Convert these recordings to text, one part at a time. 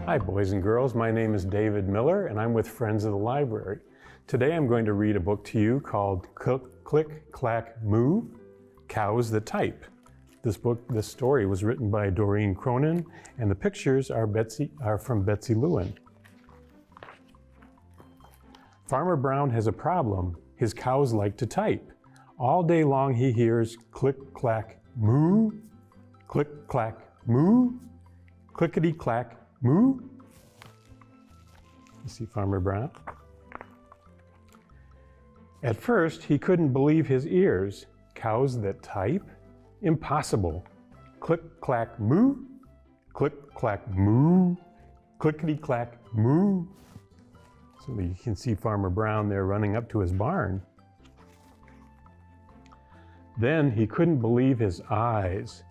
Hi boys and girls, my name is David Miller and I'm with Friends of the Library. Today I'm going to read a book to you called Click, Clack, Moo, Cows That Type. This story was written by Doreen Cronin and the pictures are from Betsy Lewin. Farmer Brown has a problem. His cows like to type. All day long he hears click, clack, moo, click, clack, moo, clickety, clack, moo. You see Farmer Brown? At first, he couldn't believe his ears. Cows that type? Impossible. Click, clack, moo, click, clack, moo, clickety, clack, moo. So you can see Farmer Brown there running up to his barn. Then he couldn't believe his eyes.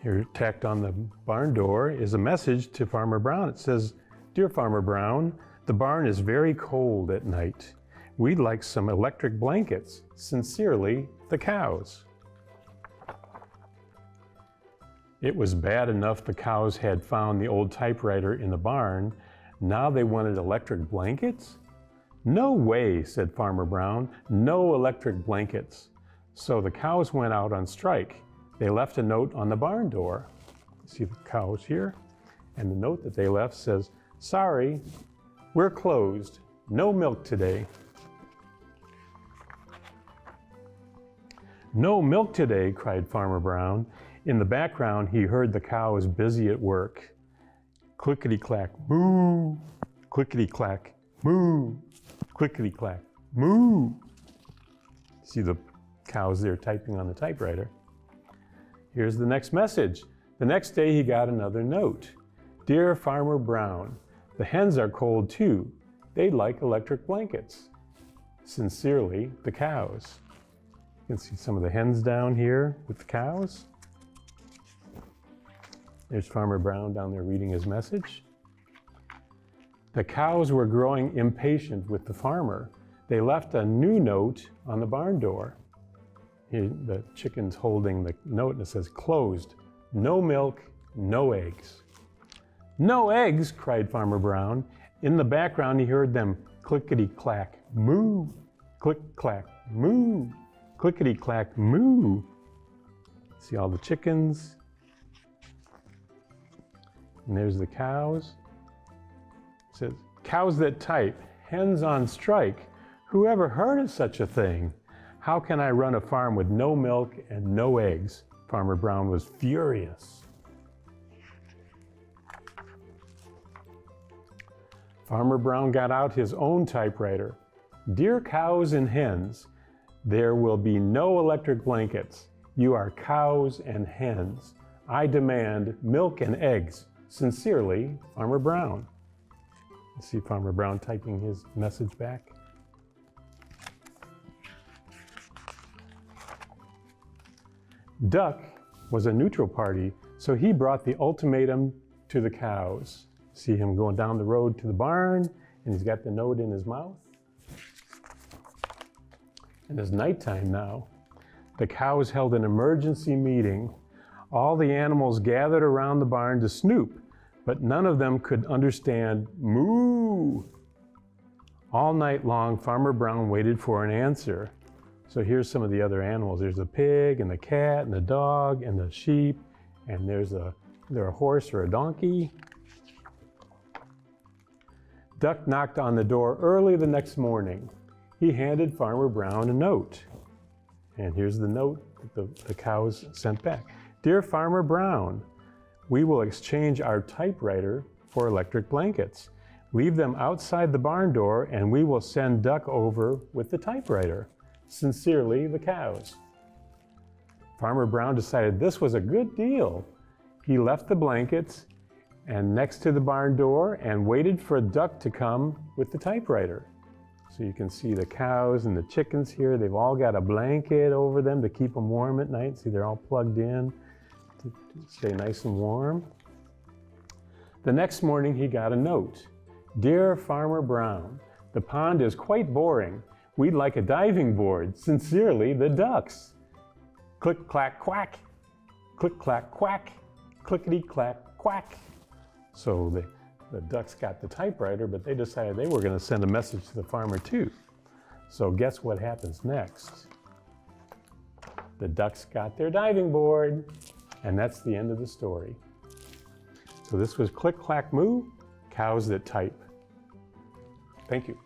Here, tacked on the barn door is a message to Farmer Brown. It says, "Dear Farmer Brown, the barn is very cold at night. We'd like some electric blankets. Sincerely, the cows." It was bad enough the cows had found the old typewriter in the barn. Now they wanted electric blankets? "No way," said Farmer Brown. "No electric blankets." So the cows went out on strike. They left a note on the barn door. See the cows here? And the note that they left says, "Sorry, we're closed. No milk today." "No milk today," cried Farmer Brown. In the background, he heard the cows busy at work. Clickety-clack, moo, clickety-clack, moo, clickety-clack, moo. See the cows there typing on the typewriter. Here's the next message. The next day he got another note. "Dear Farmer Brown, the hens are cold too. They'd like electric blankets. Sincerely, the cows." You can see some of the hens down here with the cows. There's Farmer Brown down there reading his message. The cows were growing impatient with the farmer. They left a new note on the barn door. Here, the chicken's holding the note and it says, "Closed. No milk, no eggs." "No eggs," cried Farmer Brown. In the background, he heard them clickety-clack, moo, click-clack, moo, clickety-clack, moo. See all the chickens? And there's the cows. It says, "Cows that type, hens on strike. Who ever heard of such a thing? How can I run a farm with no milk and no eggs?" Farmer Brown was furious. Farmer Brown got out his own typewriter. "Dear cows and hens, there will be no electric blankets. You are cows and hens. I demand milk and eggs. Sincerely, Farmer Brown." You see Farmer Brown typing his message back. Duck was a neutral party, so he brought the ultimatum to the cows. See him going down the road to the barn, and he's got the note in his mouth. And it's nighttime now. The cows held an emergency meeting. All the animals gathered around the barn to snoop, but none of them could understand moo. All night long, Farmer Brown waited for an answer. So here's some of the other animals. There's a pig and the cat and the dog and the sheep, and there's a horse or a donkey. Duck knocked on the door early the next morning. He handed Farmer Brown a note. And here's the note that the cows sent back. "Dear Farmer Brown, we will exchange our typewriter for electric blankets. Leave them outside the barn door and we will send Duck over with the typewriter. Sincerely, the cows." Farmer Brown decided this was a good deal. He left the blankets and next to the barn door and waited for Duck to come with the typewriter. So you can see the cows and the chickens here. They've all got a blanket over them to keep them warm at night. See, they're all plugged in to stay nice and warm. The next morning he got a note. "Dear Farmer Brown, the pond is quite boring. We'd like a diving board. Sincerely, the ducks." Click, clack, quack. Click, clack, quack. Clickety, clack, quack. So the ducks got the typewriter, but they decided they were going to send a message to the farmer too. So guess what happens next? The ducks got their diving board, and that's the end of the story. So this was Click, Clack, Moo, Cows That Type. Thank you.